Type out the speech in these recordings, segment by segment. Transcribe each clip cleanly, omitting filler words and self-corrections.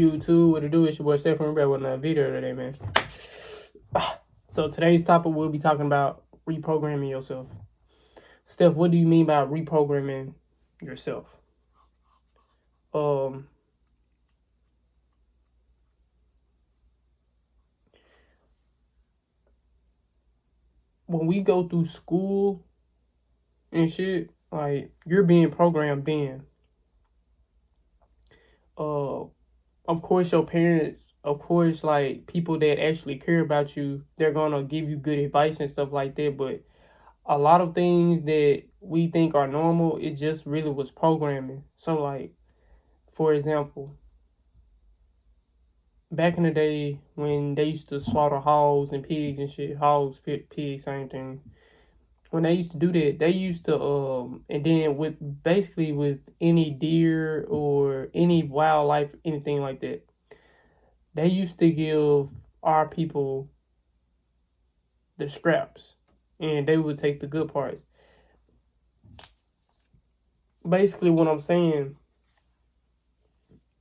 YouTube, what it do? It's your boy Stephen back with another video today, man. So today's topic, we'll be talking about reprogramming yourself. Steph, what do you mean by reprogramming yourself? When we go through school and shit, like, you're being programmed in. Of course, your parents, of course, like, people that actually care about you, they're gonna give you good advice and stuff like that, but a lot of things that we think are normal, it just really was programming. So, like, for example, back in the day when they used to slaughter hogs and pigs and shit, hogs, pigs, same thing. When they used to do that, they used to and then with basically with any deer or any wildlife, anything like that, they used to give our people the scraps, and they would take the good parts. Basically, what I'm saying,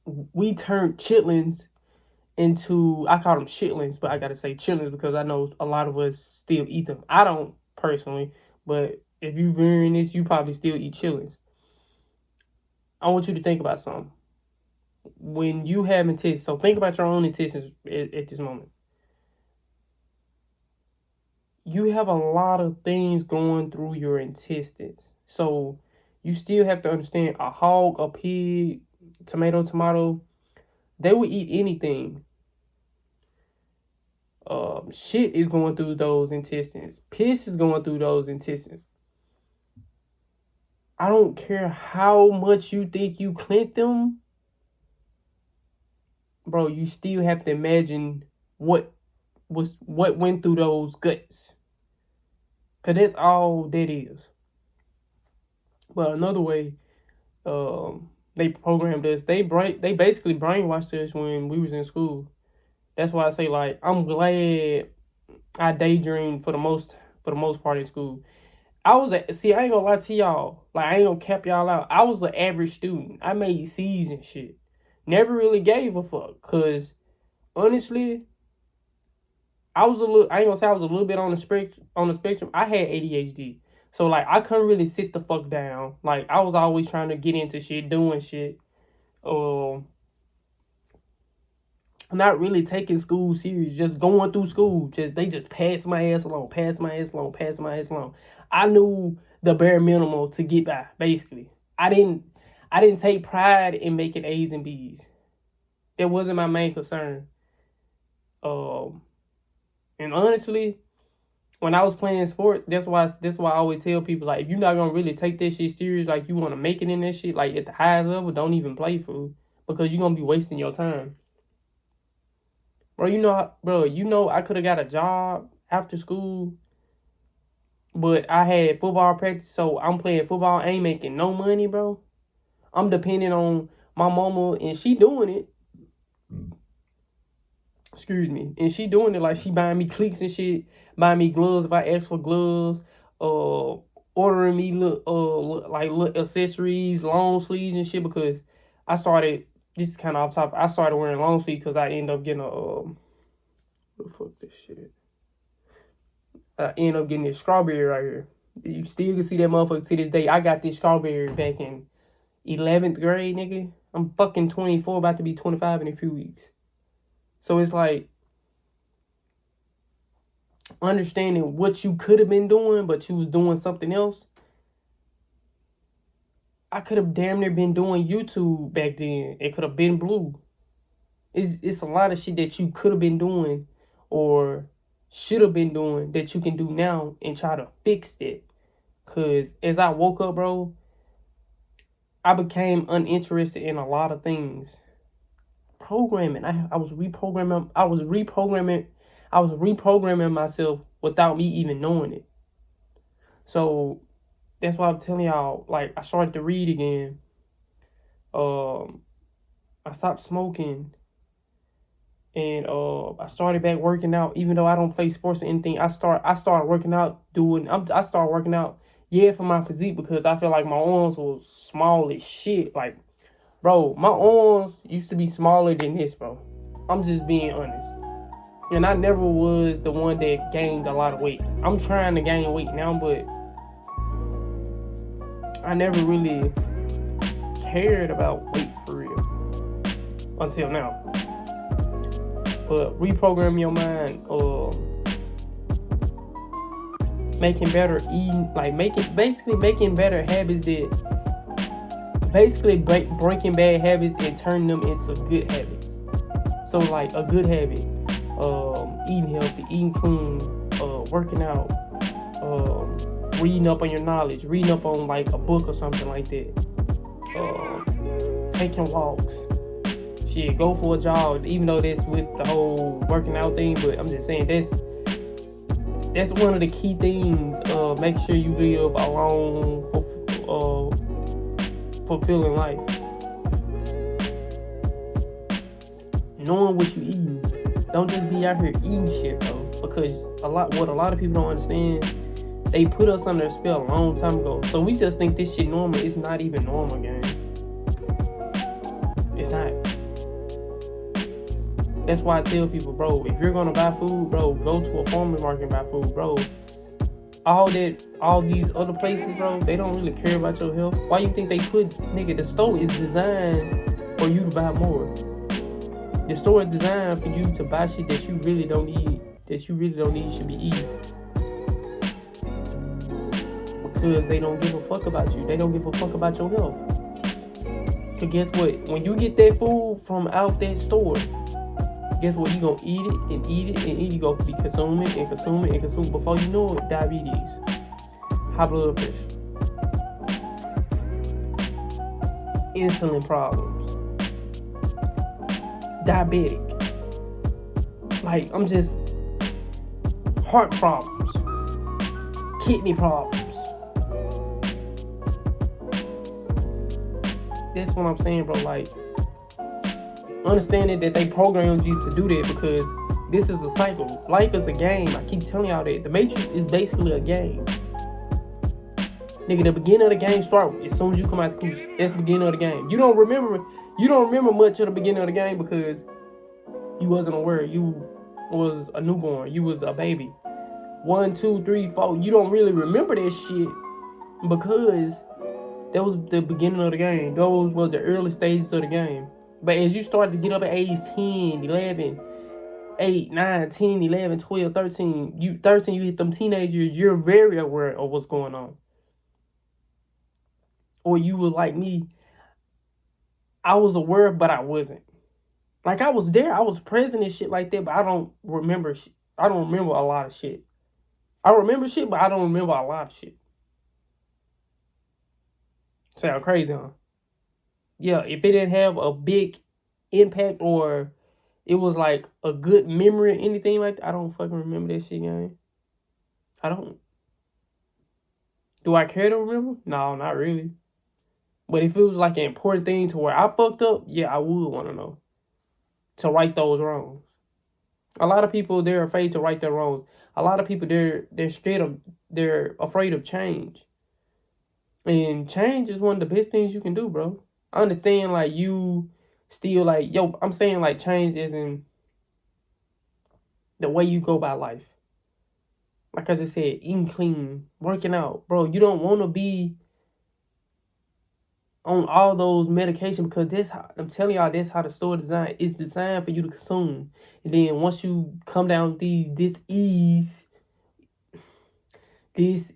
we turned chitlins into, I call them shitlings, but I gotta say chitlins because I know a lot of us still eat them. I don't personally, but if you rearing this, you probably still eat chitlins. I want you to think about something. When you have intestines, so think about your own intestines at this moment. You have a lot of things going through your intestines. So you still have to understand a hog, a pig, tomato, they will eat anything. Shit is going through those intestines. Piss is going through those intestines. I don't care how much you think you cleaned them, bro. You still have to imagine what went through those guts, cause that's all that is. But another way, they programmed us. They basically brainwashed us when we was in school. That's why I say, like, I'm glad I daydreamed for the most part in school. I ain't gonna lie to y'all. Like, I ain't gonna cap y'all out. I was an average student. I made C's and shit. Never really gave a fuck. Cause honestly, I ain't gonna say I was a little bit on the spectrum. I had ADHD. So, like, I couldn't really sit the fuck down. Like, I was always trying to get into shit, doing shit. Not really taking school serious, just going through school. They just pass my ass along. I knew the bare minimum to get by, basically. I didn't take pride in making A's and B's. That wasn't my main concern. And honestly, when I was playing sports, that's why I always tell people, like, if you're not gonna really take this shit serious, like, you want to make it in this shit, like, at the highest level, don't even play food, because you're gonna be wasting your time. Bro, I could have got a job after school, but I had football practice, so I'm playing football. I ain't making no money, bro. I'm depending on my mama, and she doing it. Excuse me. And she doing it, like, she buying me cleats and shit, buying me gloves if I ask for gloves, ordering me little accessories, long sleeves and shit, because I started, this is kind of off topic, I started wearing long sleeves because I ended up getting what the fuck this shit? I ended up getting this strawberry right here. You still can see that motherfucker to this day. I got this strawberry back in 11th grade, nigga. I'm fucking 24, about to be 25 in a few weeks. So it's like, understanding what you could have been doing, but you was doing something else. I could have damn near been doing YouTube back then. It could have been blue. It's a lot of shit that you could have been doing or should have been doing that you can do now and try to fix it. Cause as I woke up, bro, I became uninterested in a lot of things. Programming. I was reprogramming myself without me even knowing it. So that's why I'm telling y'all, like, I started to read again. I stopped smoking. And I started back working out, even though I don't play sports or anything. I started working out, I started working out, yeah, for my physique, because I feel like my arms were small as shit. Like, Bro, my arms used to be smaller than this, bro. I'm just being honest. And I never was the one that gained a lot of weight. I'm trying to gain weight now, but I never really cared about weight for real until now. But reprogram your mind, making better eating, like making better habits that breaking bad habits and turning them into good habits. So like a good habit, eating healthy, eating clean, working out, reading up on your knowledge, reading up on like a book or something like that, taking walks, shit, go for a jog. Even though that's with the whole working out thing, but I'm just saying that's one of the key things. Make sure you live a long, fulfilling life. Knowing what you eating. Don't just be out here eating shit though, because what a lot of people don't understand, they put us under a spell a long time ago. So we just think this shit normal. It's not even normal, gang. It's not. That's why I tell people, bro, if you're gonna buy food, bro, go to a farmer's market and buy food, bro. All these other places, bro, they don't really care about your health. Why you think they put, nigga, the store is designed for you to buy more. The store is designed for you to buy shit that you really don't need, should be eating. Because they don't give a fuck about you. They don't give a fuck about your health. Cause guess what? When you get that food from out that store, guess what? You gonna eat it and eat it and eat it. You gonna be consuming and consuming and consuming. Before you know it, diabetes, high blood pressure, insulin problems, diabetic. Like, I'm just, heart problems, kidney problems. That's what I'm saying, bro. Like, understanding that they programmed you to do that, because this is a cycle. Life is a game. I keep telling y'all that. The Matrix is basically a game. Nigga, the beginning of the game start as soon as you come out the coochie. That's the beginning of the game. You don't remember much of the beginning of the game because you wasn't aware. You was a newborn. You was a baby. 1, 2, 3, 4. You don't really remember that shit because that was the beginning of the game. Those were the early stages of the game. But as you start to get up at age 10, 11, 8, 9, 10, 11, 12, 13, you hit them teenagers, you're very aware of what's going on. Or you were like me, I was aware, but I wasn't. Like, I was there, I was present and shit like that, but I don't remember shit. I don't remember a lot of shit. I remember shit, but I don't remember a lot of shit. Sound crazy, huh? Yeah, if it didn't have a big impact or it was like a good memory or anything like that, I don't fucking remember that shit, gang. I don't. Do I care to remember? No, not really. But if it was like an important thing to where I fucked up, yeah, I would want to know. To right those wrongs. A lot of people, they're afraid to right their wrongs. A lot of people, they're afraid of change. And change is one of the best things you can do, bro. I understand, like, you still, like, I'm saying, like, change isn't the way you go by life. Like I just said, eating clean, working out. Bro, you don't want to be on all those medications, because I'm telling y'all, that's how the store design is designed for you to consume. And then once you come down with this ease is,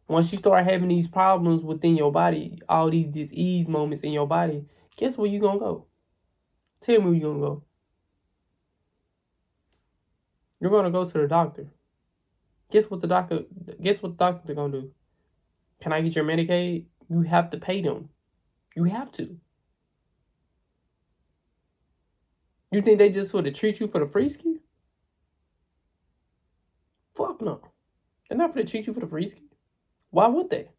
once you start having these problems within your body, all these disease moments in your body, guess where you gonna go? Tell me where you gonna go. You're gonna go to the doctor. Guess what the doctor gonna do? Can I get your Medicaid? You have to pay them. You have to. You think they just sort of treat you for the free ski? Fuck no. They're not gonna treat you for the free ski. Why would they?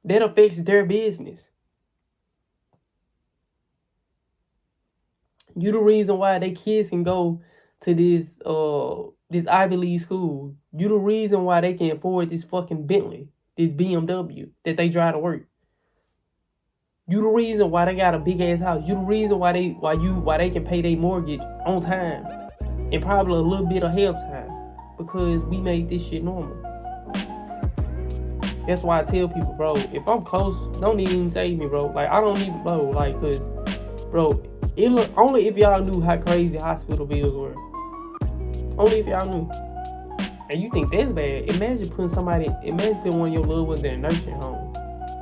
That affects their business. You the reason why their kids can go to this Ivy League school. You the reason why they can afford this fucking Bentley. this BMW that they drive to work. You the reason why they got a big ass house. You the reason why they can pay their mortgage on time and probably a little bit ahead of time, because we made this shit normal. That's why I tell people, bro, if I'm close, don't even save me, bro. Like, I don't even, bro, like, cause, bro, it look, only if y'all knew how crazy hospital bills were. Only if y'all knew. And you think that's bad? Imagine putting one of your loved ones in a nursing home.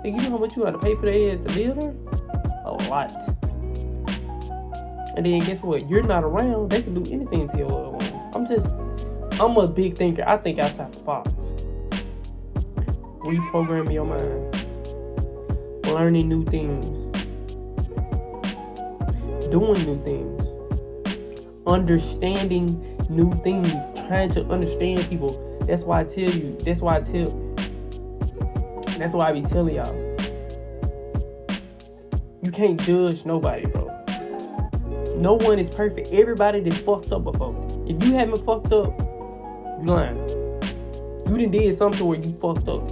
Think you know how much you got to pay for their ass to live there? A lot. And then guess what? You're not around, they can do anything to your loved one. I'm a big thinker. I think outside the box. Reprogramming your mind. Learning new things. Doing new things. Understanding new things. Trying to understand people. That's why I be telling y'all. You can't judge nobody, bro. No one is perfect. Everybody done fucked up before. If you haven't fucked up, you lying. You done did something where you fucked up.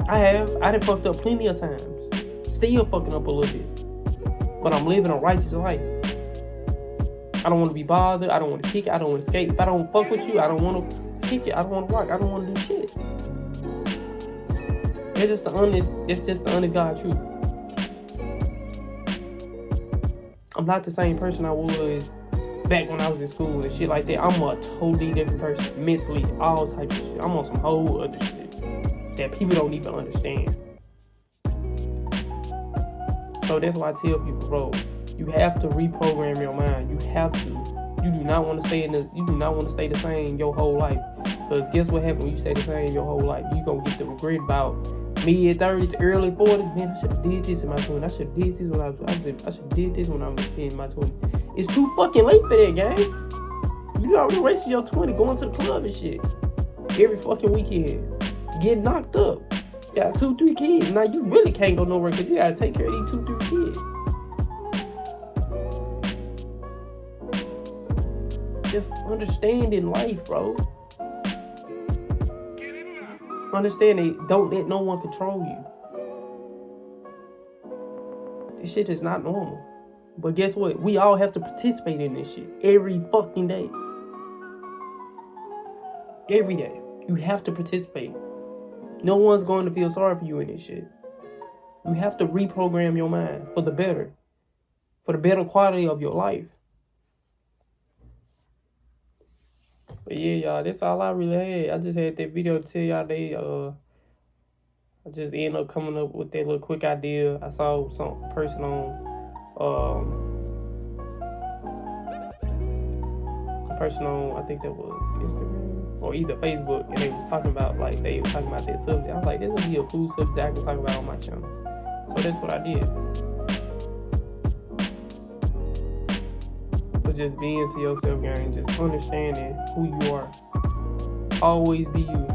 I have. I done fucked up plenty of times. Still fucking up a little bit. But I'm living a righteous life. I don't want to be bothered. I don't want to kick it. I don't want to skate. If I don't fuck with you, I don't want to kick it. I don't want to rock. I don't want to do shit. It's just the honest God truth. I'm not the same person I was back when I was in school and shit like that. I'm a totally different person. Mentally, all types of shit. I'm on some whole other shit that people don't even understand. So that's why I tell people, bro, you have to reprogram your mind. You have to. You do not want to stay the same your whole life. Because guess what happens when you stay the same your whole life? You gonna get the regret about mid-30s, early 40s. Man, I should have did this in my 20s. I should have did this when I should have did this when I was in my 20s. It's too fucking late for that, gang. You already wasted your 20 going to the club and shit. Every fucking weekend. Getting knocked up. You got 2-3 kids. Now you really can't go nowhere because you gotta take care of these 2-3 kids. Just understanding life, bro. Understand it. Don't let no one control you. This shit is not normal. But guess what? We all have to participate in this shit every fucking day. Every day. You have to participate. No one's going to feel sorry for you in this shit. You have to reprogram your mind for the better. For the better quality of your life. But yeah, y'all, that's all I really had. I just had that video to tell y'all I just ended up coming up with that little quick idea. I saw some person on I think that was Instagram or either Facebook, and they was talking about that subject. I was like, this would be a cool subject I can talk about on my channel. So that's what I did. But just being to yourself, gang, just understanding who you are. Always be you.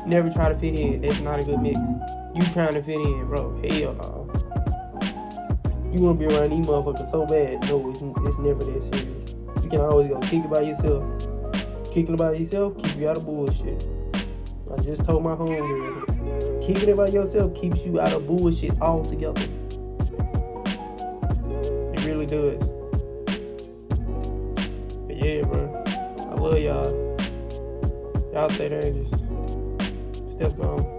Never try to fit in. That's not a good mix. You trying to fit in, bro. Hell no. You want to be around these motherfuckers so bad. No, it's never that serious. You can always go kick it by yourself. Kicking it by yourself keep you out of bullshit. I just told my homegirl, kicking it by yourself keeps you out of bullshit altogether. It really does. But yeah, bro. I love y'all. Y'all stay there and just step on.